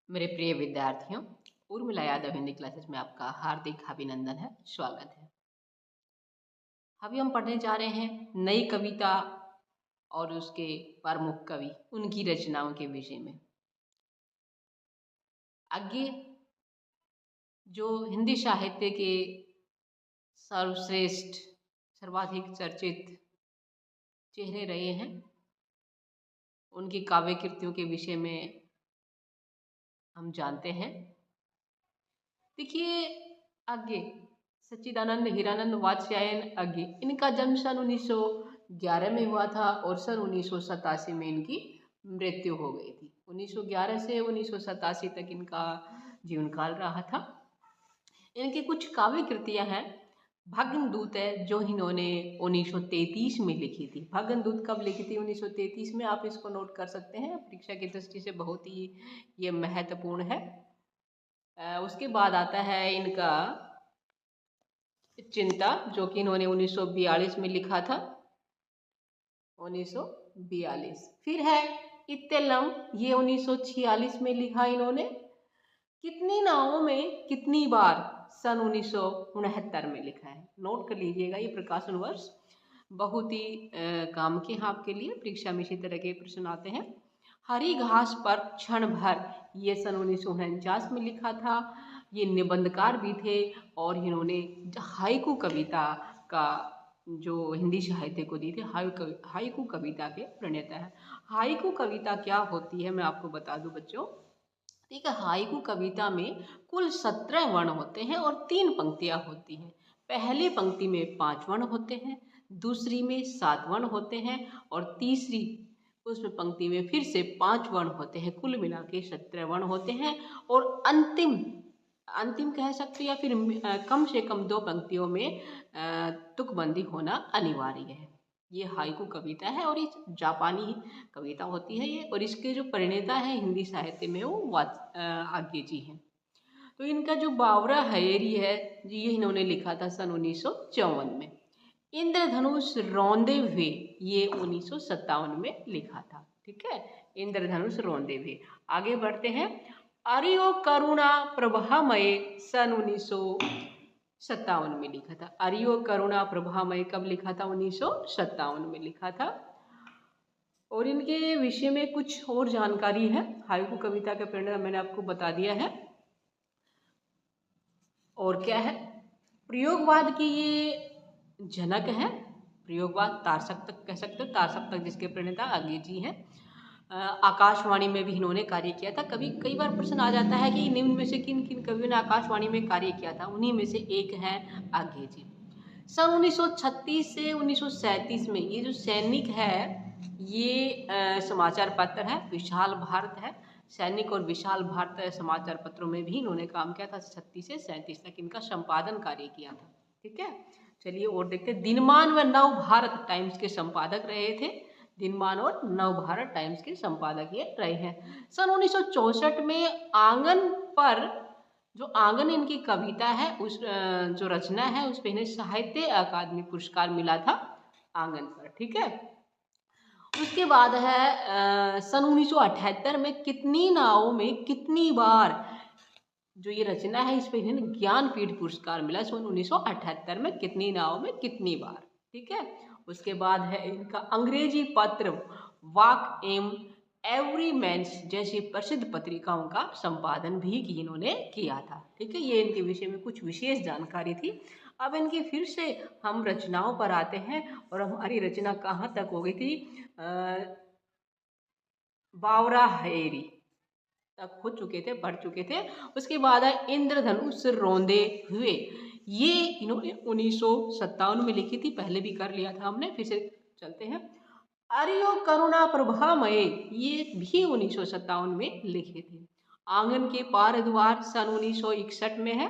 मेरे प्रिय विद्यार्थियों, उर्मिला यादव हिंदी क्लासेस में आपका हार्दिक अभिनंदन है, स्वागत है। अभी हम पढ़ने जा रहे हैं नई कविता और उसके प्रमुख कवि, उनकी रचनाओं के विषय में। आगे जो हिंदी साहित्य के सर्वश्रेष्ठ, सर्वाधिक चर्चित चेहरे रहे हैं, उनकी काव्य कृतियों के विषय में हम जानते हैं। देखिए, आगे सच्चिदानंद हीरानंद वात्स्यायन आगे, इनका जन्म सन 1911 में हुआ था और सन 1987 में इनकी मृत्यु हो गई थी। 1911 से 1987 तक इनका जीवन काल रहा था। इनकी कुछ काव्य कृतियां हैं। भग्नदूत है जो इन्होंने 1933 में लिखी थी। भग्नदूत कब लिखी थी? 1933 में। आप इसको नोट कर सकते हैं, परीक्षा की दृष्टि से बहुत ही ये महत्वपूर्ण है। उसके बाद आता है इनका चिंता, जो कि इन्होंने 1942 में लिखा था। 1942। फिर है इत्तेलम, ये 1946 में लिखा इन्होंने। कितनी नावों में कितनी बार, सन 1969 में लिखा है। नोट कर लीजिएगा, ये प्रकाशन वर्ष बहुत ही काम के हैं आपके लिए। परीक्षा में इसी तरह के प्रश्न आते हैं। हरी घास पर क्षण भर, ये सन 1949 में लिखा था। ये निबंधकार भी थे और इन्होंने हाइकू कविता का जो हिंदी साहित्य को दी थी, हाइकू कविता के प्रणेता है। हाइकू कविता क्या होती है मैं आपको बता दूं बच्चों। ठीक है, हाइकू कविता में कुल 17 वर्ण होते हैं और 3 पंक्तियां होती हैं। पहली पंक्ति में 5 वर्ण होते हैं, दूसरी में 7 वर्ण होते हैं और तीसरी उसमें पंक्ति में फिर से 5 वर्ण होते हैं। कुल मिला के 17 वर्ण होते हैं और अंतिम कह सकते या फिर कम से कम 2 पंक्तियों में तुकबंदी होना अनिवार्य है। ये हाइकू कविता है और ये जापानी कविता होती है ये, और इसके जो प्रणेता है हिंदी साहित्य में वो आगे जी हैं। तो इनका जो बावरा हयेरी है ये इन्होंने लिखा था सन 1954 में। इंद्रधनुष रौंदे हुए, ये 1957 में लिखा था। ठीक है, इंद्रधनुष रौंदे हुए। आगे बढ़ते हैं। अरियो करुणा प्रभामय, सन 1957 में लिखा था। अरियो करुणा प्रभामय कब लिखा था? 1957 में लिखा था। और इनके विषय में कुछ और जानकारी है। हाइकू कविता का प्रणेता मैंने आपको बता दिया है। और क्या है? प्रयोगवाद की ये जनक है। प्रयोगवाद, तारसप्तक कह सकते हो। तारसप्तक जिसके प्रणेता आगे जी हैं। आकाशवाणी में भी इन्होंने कार्य किया था। कई बार प्रश्न आ जाता है कि निम्न में से किन किन कवियों ने आकाशवाणी में कार्य किया था। उन्हीं में से एक है आगे जी। सन 1936 से 1937 में ये जो सैनिक है, ये समाचार पत्र है, विशाल भारत है। सैनिक और विशाल भारत समाचार पत्रों में भी इन्होंने काम किया था। 36 से 37 तक इनका संपादन कार्य किया था। ठीक है, चलिए और देखते हैं। दिनमान व नव भारत टाइम्स के संपादक रहे थे। दिनमान और नव भारत टाइम्स के संपादक ये रहे हैं। सन 1964 में आंगन पर, जो आंगन इनकी कविता है, उस जो रचना है उस पर इन्हें साहित्य अकादमी पुरस्कार मिला था, आंगन पर। ठीक है, उसके बाद है सन 1978 में कितनी नावों में कितनी बार, जो ये रचना है इस पे इन्हें ज्ञानपीठ पुरस्कार मिला सन 1978 में। कितनी नावों में कितनी बार। ठीक है, उसके बाद है इनका अंग्रेजी पत्र वॉक एम एवरी मैन्स जैसी प्रसिद्ध पत्रिकाओं का संपादन भी इन्होंने किया था। ठीक है, ये इनके विषय में कुछ विशेष जानकारी थी। अब इनकी फिर से हम रचनाओं पर आते हैं और हमारी रचना कहाँ तक हो गई थी? बावरा हयेरी तक हो चुके थे, पढ़ चुके थे। उसके बाद है इंद्रधनुष रौंदे हुए, ये इन्होंने 1957 में लिखी थी। पहले भी कर लिया था हमने, फिर से चलते हैं। अरियो करुणा प्रभामय, ये भी 1957 में लिखे थे। आंगन के पार द्वार सन 1961 में है।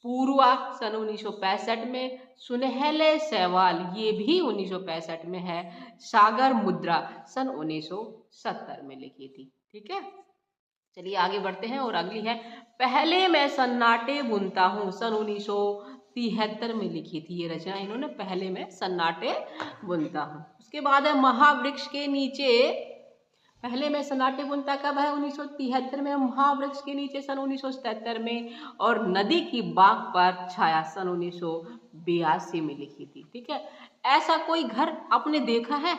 पूर्वा सन 1965 में। सुनहले सवाल, ये भी 1965 में है। सागर मुद्रा सन 1970 में लिखी थी। ठीक है, चलिए आगे बढ़ते हैं। और अगली है पहले मैं सन्नाटे बुनता हूँ, सन 1973 में लिखी थी ये रचना इन्होंने। पहले मैं सन्नाटे बुनता हूँ। उसके बाद है महावृक्ष के नीचे पहले में सन्नाटे बुनता कब है? 1973 में, महावृक्ष के नीचे सन 1977 में, और नदी की बाग पर छाया सन 1982 में लिखी थी। ठीक है, ऐसा कोई घर आपने देखा है?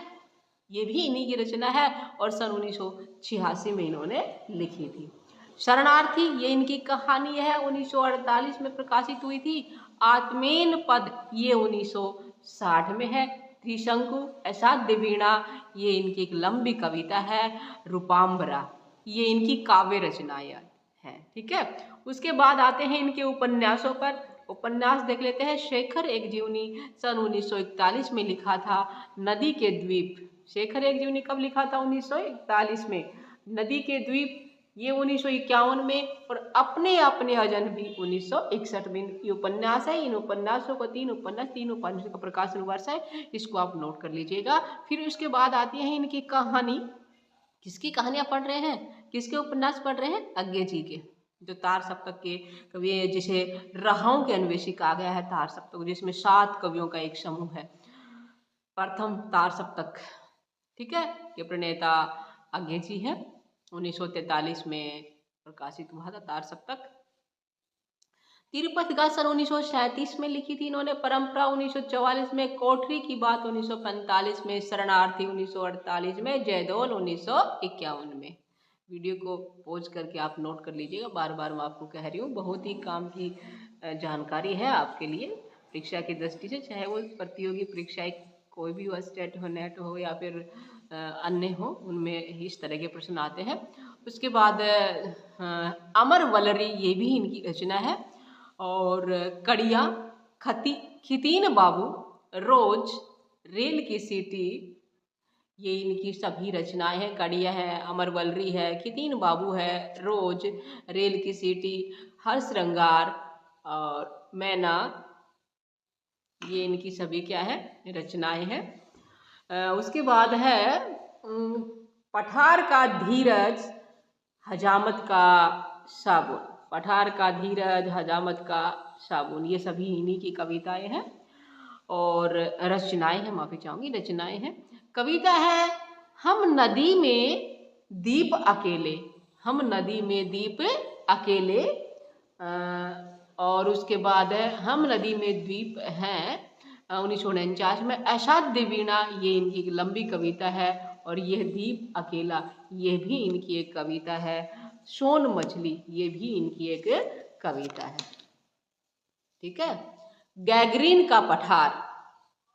ये भी इन्हीं की रचना है और सन 1986 में इन्होंने लिखी थी। शरणार्थी, ये इनकी कहानी है, 1948 में प्रकाशित हुई थी। आत्मेन पद, ये 1960 में है। त्रिशंकु, असाध्य वीणा, ये इनकी एक लंबी कविता है। रूपाम्बरा, ये इनकी काव्य रचनाएं हैं। ठीक है, उसके बाद आते हैं इनके उपन्यासों पर। उपन्यास देख लेते हैं। शेखर एक जीवनी सन 1941 में लिखा था। नदी के द्वीप, शेखर एक जीवनी कब लिखा था? 1941 में। नदी के द्वीप, ये 1951 में, और अपने अपने अजनबी 1961 में। ये उपन्यास है। इन उपन्यासों को तीन उपन्यासों का प्रकाशन वर्ष है, इसको आप नोट कर लीजिएगा। फिर उसके बाद आती है इनकी कहानी। किसकी कहानियां पढ़ रहे हैं? किसके उपन्यास पढ़ रहे हैं? अज्ञे जी के, जो तार सप्तक के कवि, जिसे रहाओं के अन्वेषी कहा गया है, तार सप्तक, जिसमें 7 कवियों का एक समूह है। प्रथम तार सप्तक, ठीक है, ये प्रणेता अज्ञे जी है। 1943 में प्रकाशित हुआ था तार सप्तक। तिरुपति का सन 1937 में लिखी थी इन्होंने। परंपरा 1944 में। कोठरी की बात 1945 में। शरणार्थी 1948 में। जयदोल 1951 में। वीडियो को पॉज करके आप नोट कर लीजिएगा, बार बार मैं आपको कह रही हूँ, बहुत ही काम की जानकारी है आपके लिए परीक्षा की दृष्टि से। चाहे वो प्रतियोगी परीक्षाएं कोई भी हो, स्टेट हो, नेट हो, या फिर अन्य हो, उनमें इस तरह के प्रश्न आते हैं। उसके बाद अमर वलरी, ये भी इनकी रचना है। और कड़िया, खितीन बाबू, रोज, रेल की सीटी, ये इनकी सभी रचनाएं हैं। कड़िया है, अमर वलरी है, खितीन बाबू है, रोज, रेल की सीटी, हर श्रृंगार और मैना, ये इनकी सभी क्या है? रचनाएं हैं। उसके बाद है पठार का धीरज, हजामत का साबुन। पठार का धीरज, हजामत का साबुन, ये सभी इन्हीं की कविताएं हैं और रचनाएं हैं, माफी चाहूंगी, रचनाएं हैं। कविता है, हम नदी में दीप अकेले, हम नदी में दीप अकेले। और उसके बाद है हम नदी में द्वीप हैं, 1949 में। असाध्य वीणा, ये इनकी एक लंबी कविता है। और यह दीप अकेला, ये भी इनकी एक कविता है। सोन मछली, ये भी इनकी एक कविता है। ठीक है, गैगरीन का पठार,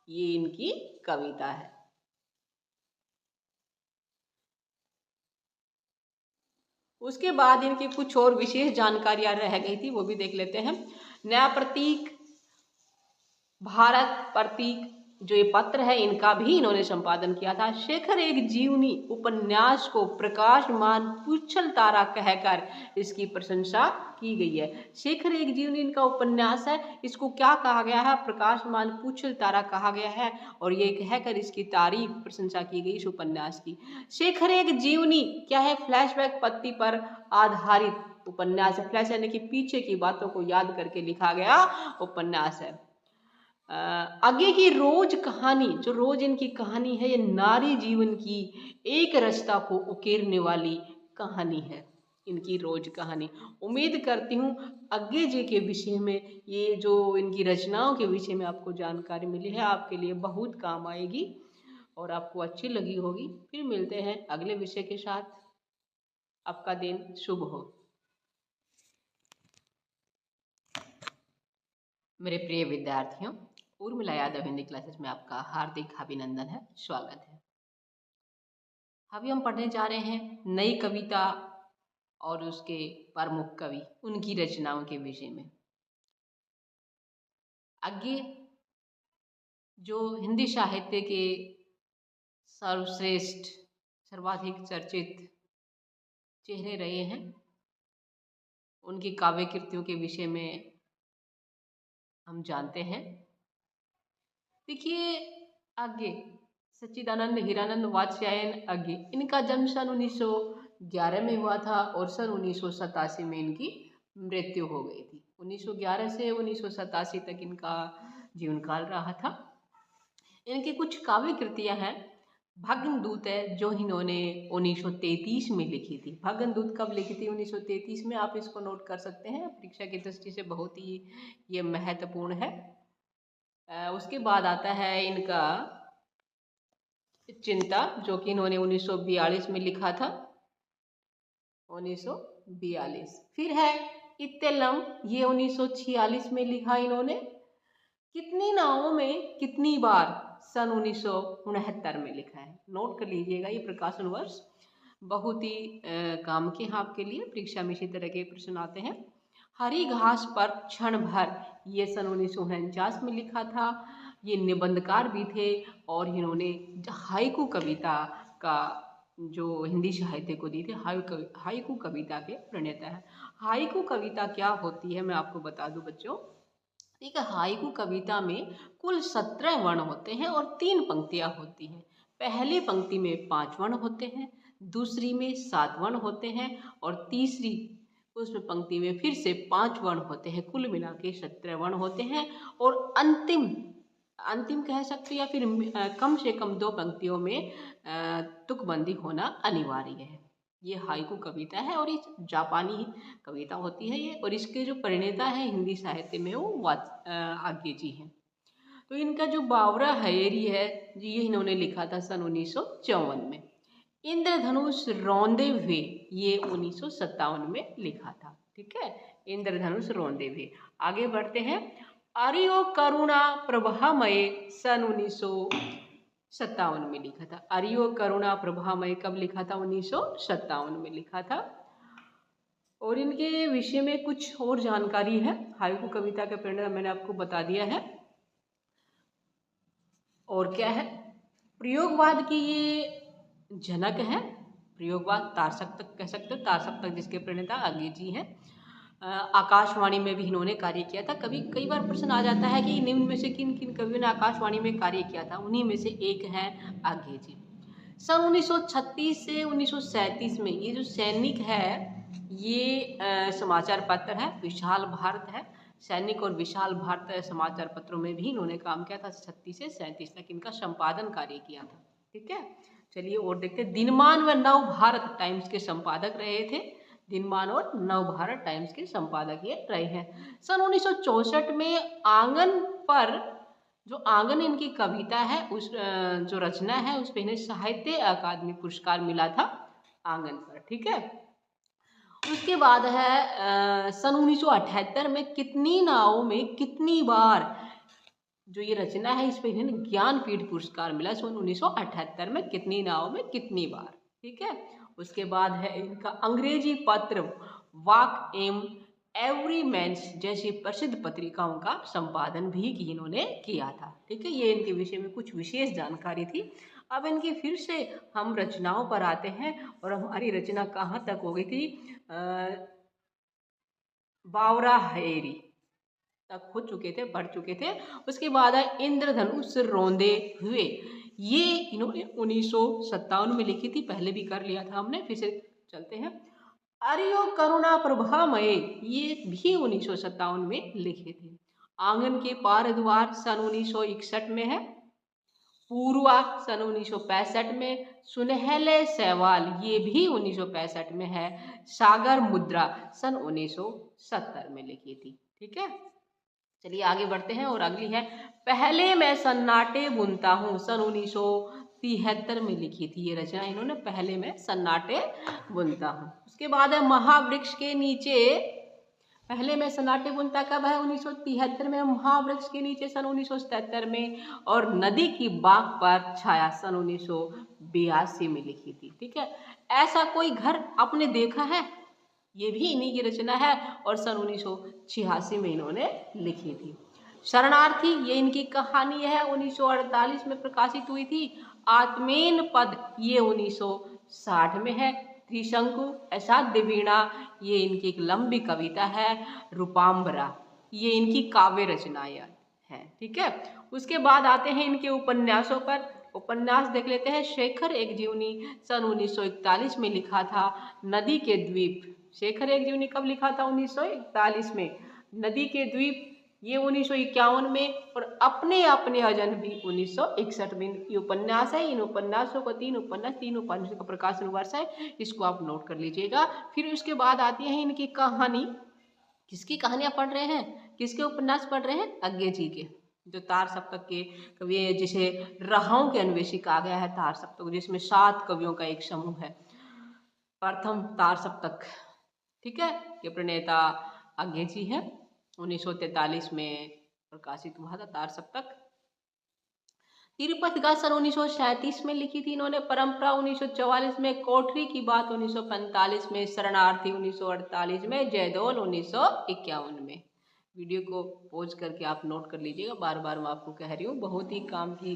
ये इनकी कविता है। उसके बाद इनकी कुछ और विशेष जानकारियां रह गई थी, वो भी देख लेते हैं। नया प्रतीक, भारत प्रतीक, जो ये पत्र है, इनका भी इन्होंने संपादन किया था। शेखर एक जीवनी उपन्यास को प्रकाशमान पुच्छल तारा कहकर इसकी प्रशंसा की गई है। शेखर एक जीवनी इनका उपन्यास है, इसको क्या कहा गया है? प्रकाशमान पुच्छल तारा कहा गया है, और ये कहकर इसकी तारीफ, प्रशंसा की गई इस उपन्यास की। शेखर एक जीवनी क्या है? फ्लैशबैक पत्ती पर आधारित उपन्यास है। फ्लैश यानी कि पीछे की बातों को याद करके लिखा गया उपन्यास है। आगे की रोज कहानी, जो रोज इनकी कहानी है, ये नारी जीवन की एक रास्ता को उकेरने वाली कहानी है, इनकी रोज कहानी। उम्मीद करती हूँ अज्ञे जी के विषय में, ये जो इनकी रचनाओं के विषय में आपको जानकारी मिली है, आपके लिए बहुत काम आएगी और आपको अच्छी लगी होगी। फिर मिलते हैं अगले विषय के साथ। आपका दिन शुभ हो। मेरे प्रिय विद्यार्थियों, उर्मिला यादव हिंदी क्लासेस में आपका हार्दिक अभिनंदन है, स्वागत है। अभी हम पढ़ने जा रहे हैं नई कविता और उसके प्रमुख कवि, उनकी रचनाओं के विषय में। आगे जो हिंदी साहित्य के सर्वश्रेष्ठ, सर्वाधिक चर्चित चेहरे रहे हैं, उनकी काव्य कृतियों के विषय में हम जानते हैं। देखिए, आगे सच्चिदानंद हीरानंद वात्स्यायन अज्ञे, इनका जन्म सन 1911 में हुआ था और सन 1987 में इनकी मृत्यु हो गई थी। 1911 से 1987 तक इनका जीवन काल रहा था। इनकी कुछ काव्य कृतियां हैं। भग्नदूत है जो इन्होंने 1933 में लिखी थी। भग्नदूत कब लिखी थी? 1933 में। आप इसको नोट कर सकते हैं, परीक्षा की दृष्टि से बहुत ही ये महत्वपूर्ण है। उसके बाद आता है इनका चिंता, जो कि इन्होंने 1942 में लिखा था। 1942। फिर है इत्तेलम, ये 1946 में लिखा इन्होंने। कितनी नावों में कितनी बार, सन 1969 में लिखा है। नोट कर लीजिएगा, ये प्रकाशन वर्ष बहुत ही काम के हैं आपके लिए। परीक्षा में इसी तरह के प्रश्न आते हैं। हरी घास पर क्षण भर, ये सन 1949 में लिखा था। ये निबंधकार भी थे और इन्होंने हाइकू कविता का जो हिंदी साहित्य को दी थी, हाइकू कविता के प्रणेता है। हाइकू कविता क्या होती है मैं आपको बता दूं बच्चों। ठीक है, हाइकू कविता में कुल 17 वर्ण होते हैं और 3 पंक्तियां होती हैं। पहली पंक्ति में 5 वर्ण होते हैं, दूसरी में 7 वर्ण होते हैं और तीसरी उसमें पंक्ति में फिर से 5 वर्ण होते हैं। कुल मिला के 17 वर्ण होते हैं और अंतिम अंतिम कह सकते हैं या फिर कम से कम 2 पंक्तियों में तुकबंदी होना अनिवार्य है। ये हाइकू कविता है और ये जापानी कविता होती है ये, और इसके जो प्रणेता है हिंदी साहित्य में वो आगे जी हैं। तो इनका जो बावरा हयेरी है जी, ये इन्होंने लिखा था सन 1954 में। इंद्रधनुष रौंदे हुए, ये 1957 में लिखा था। ठीक है, इंद्रधनुष रौंदे हुए। आगे बढ़ते हैं। अरियो करुणा प्रभामय, सन 1957 में लिखा था। अरियो करुणा प्रभामय कब लिखा था? 1957 में लिखा था। और इनके विषय में कुछ और जानकारी है। हाइकू कविता का प्रणेता मैंने आपको बता दिया है। और क्या है? प्रयोगवाद की ये जनक है। प्रयोगवाद तारसप्तक कह सकते हो, तारसप्तक जिसके प्रणेता आगे जी हैं। आकाशवाणी में भी इन्होंने कार्य किया था। कई बार प्रश्न आ जाता है कि निम्न में से किन किन कवियों ने आकाशवाणी में कार्य किया था, उन्हीं में से एक है आगे जी। सन 1936 से 1937 में ये जो सैनिक है, ये समाचार पत्र है, विशाल भारत है। सैनिक और विशाल भारत समाचार पत्रों में भी इन्होंने काम किया था। 36 से 37 तक इनका संपादन कार्य किया था। ठीक है, चलिए और देखते हैं। दिनमान व नव भारत टाइम्स के संपादक रहे थे। दिनमान और नव भारत टाइम्स के संपादक ये रहे हैं। सन 1964 में आंगन पर, जो आंगन इनकी कविता है, उस जो रचना है उस पर इन्हें साहित्य अकादमी पुरस्कार मिला था, आंगन पर। ठीक है, उसके बाद है सन 1978 में कितनी नावों में कितनी बार, जो ये रचना है इस पे इन्हें ज्ञानपीठ पुरस्कार मिला सन 1978 में। कितनी नावों में कितनी बार। ठीक है, उसके बाद है इनका अंग्रेजी पत्र वॉक एम एवरी मैन्स जैसी प्रसिद्ध पत्रिकाओं का संपादन भी इन्होंने किया था। ठीक है, ये इनके विषय में कुछ विशेष जानकारी थी। अब इनकी फिर से हम रचनाओं पर आते हैं और हमारी रचना कहाँ तक हो गई थी? बावरा हयेरी तक हो चुके थे, बढ़ चुके थे। उसके बाद है इंद्रधनुष रौंदे हुए, ये इन्होंने 1957 में लिखी थी। पहले भी कर लिया था हमने, फिर से चलते हैं। अरियो करुणा प्रभामय, ये भी 1957 में लिखे थे। आंगन के पार द्वार सन 1961 में है। पूर्वा सन 1965 में। सुनहले सवाल, ये भी 1965 में है। सागर मुद्रा सन 1970 में लिखी थी। ठीक है, चलिए आगे बढ़ते हैं। और अगली है पहले मैं सन्नाटे बुनता हूँ, सन 1973 में लिखी थी ये रचना इन्होंने। पहले मैं सन्नाटे बुनता हूँ। उसके बाद है महावृक्ष के नीचे, पहले मैं सन्नाटे बुनता कब है? 1973 में। महावृक्ष के नीचे सन 1977 में। और नदी की बाग पर छाया सन 1982 में लिखी थी। ठीक है, ऐसा कोई घर आपने देखा है, ये भी इन्हीं की रचना है और सन 1986 में इन्होंने लिखी थी। शरणार्थी, ये इनकी कहानी है, 1948 में प्रकाशित हुई थी। आत्मेन पद, ये 1960 में है। त्रिशंकु असाध्य वीणा, ये इनकी एक लंबी कविता है। रूपाम्बरा, ये इनकी काव्य रचनाएं हैं। ठीक है, उसके बाद आते हैं इनके उपन्यासों पर। उपन्यास देख लेते हैं। शेखर एक जीवनी सन 1941 में लिखा था। नदी के द्वीप, शेखर एक जीवनी कब लिखा था? 1941 में। नदी के द्वीप ये 1951 में, और अपने अपने अजन भी 1961 में। ये उपन्यास है। इन उपन्यासों को तीन उपन्यासों का प्रकाशन वर्ष है, इसको आप नोट कर लीजिएगा। फिर उसके बाद आती है इनकी कहानी। किसकी कहानियां पढ़ रहे हैं, किसके उपन्यास पढ़ रहे हैं? अज्ञे जी के, जो तार सप्तक के कवि, जिसे राहों के अन्वेषी कहा गया है तार सप्तक, जिसमें 7 कवियों का एक समूह है। प्रथम तार सप्तक, ठीक है, ये प्रणेता अज्ञे जी है। 1943 में प्रकाशित हुआ था तार सप्तक। तिरुपति का सन 1937 में लिखी थी इन्होंने। परंपरा 1944 में, कोठरी की बात 1945 में, शरणार्थी 1948 में, जयदोल 1951 में। वीडियो को पॉज करके आप नोट कर लीजिएगा, बार बार मैं आपको कह रही हूँ, बहुत ही काम की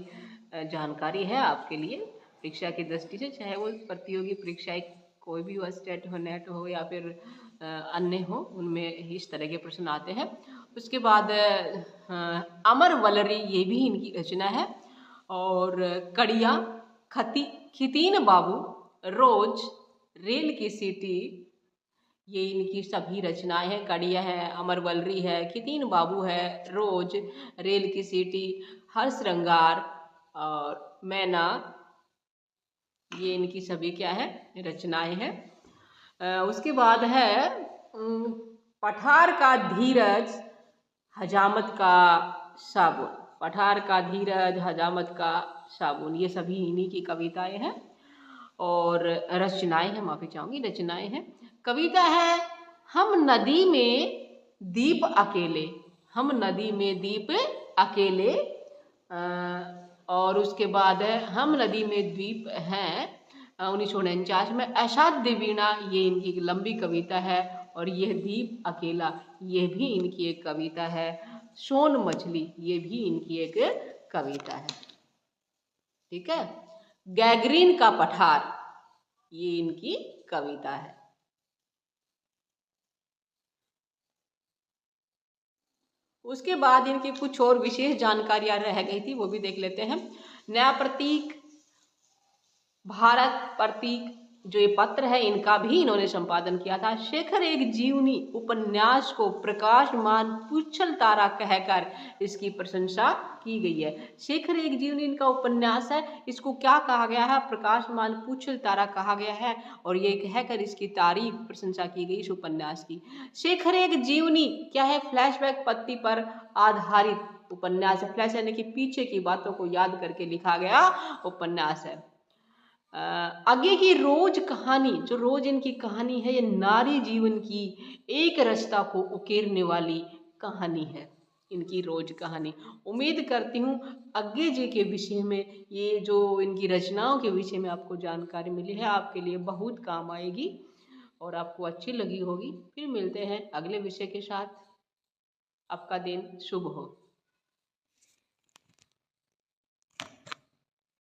जानकारी है आपके लिए परीक्षा की दृष्टि से। चाहे वो प्रतियोगी परीक्षाएं कोई भी हो, स्टेट हो, नेट हो, या फिर अन्य हो, उनमें इस तरह के प्रश्न आते हैं। उसके बाद अमर वलरी, ये भी इनकी रचना है। और कड़िया, खितीन बाबू, रोज, रेल की सीटी, ये इनकी सभी रचनाएं हैं। कड़िया है, अमर वलरी है, खितीन बाबू है, रोज, रेल की सीटी, हर श्रृंगार और मैना, ये इनकी सभी क्या है, रचनाएं हैं। उसके बाद है पठार का धीरज, हजामत का साबुन। पठार का धीरज, हजामत का साबुन, ये सभी इन्हीं की कविताएं हैं और रचनाएं हैं, माफी चाहूंगी, रचनाएं हैं। कविता है हम नदी में दीप अकेले, हम नदी में दीप अकेले। और उसके बाद है हम नदी में द्वीप हैं, 1949 में। असाध्य वीणा, ये इनकी एक लंबी कविता है। और यह दीप अकेला, ये भी इनकी एक कविता है। सोन मछली, ये भी इनकी एक कविता है, ठीक है। गैगरीन का पठार, ये इनकी कविता है। उसके बाद इनकी कुछ और विशेष जानकारियां रह गई थी, वो भी देख लेते हैं। नया प्रतीक, भारत प्रतीक, जो ये पत्र है, इनका भी इन्होंने संपादन किया था। शेखर एक जीवनी उपन्यास को प्रकाशमान पुच्छल तारा कहकर इसकी प्रशंसा की गई है। शेखर एक जीवनी इनका उपन्यास है, इसको क्या कहा गया है? प्रकाशमान पुच्छल तारा कहा गया है, और ये कहकर इसकी तारीफ, प्रशंसा की गई इस उपन्यास की। शेखर एक जीवनी क्या है? फ्लैशबैक पत्ती पर आधारित उपन्यास है। फ्लैश यानी कि पीछे की बातों को याद करके लिखा गया उपन्यास है। आगे की रोज कहानी, जो रोज इनकी कहानी है, ये नारी जीवन की एक रास्ता को उकेरने वाली कहानी है, इनकी रोज कहानी। उम्मीद करती हूँ अज्ञे जी के विषय में, ये जो इनकी रचनाओं के विषय में आपको जानकारी मिली है, आपके लिए बहुत काम आएगी और आपको अच्छी लगी होगी। फिर मिलते हैं अगले विषय के साथ। आपका दिन शुभ हो।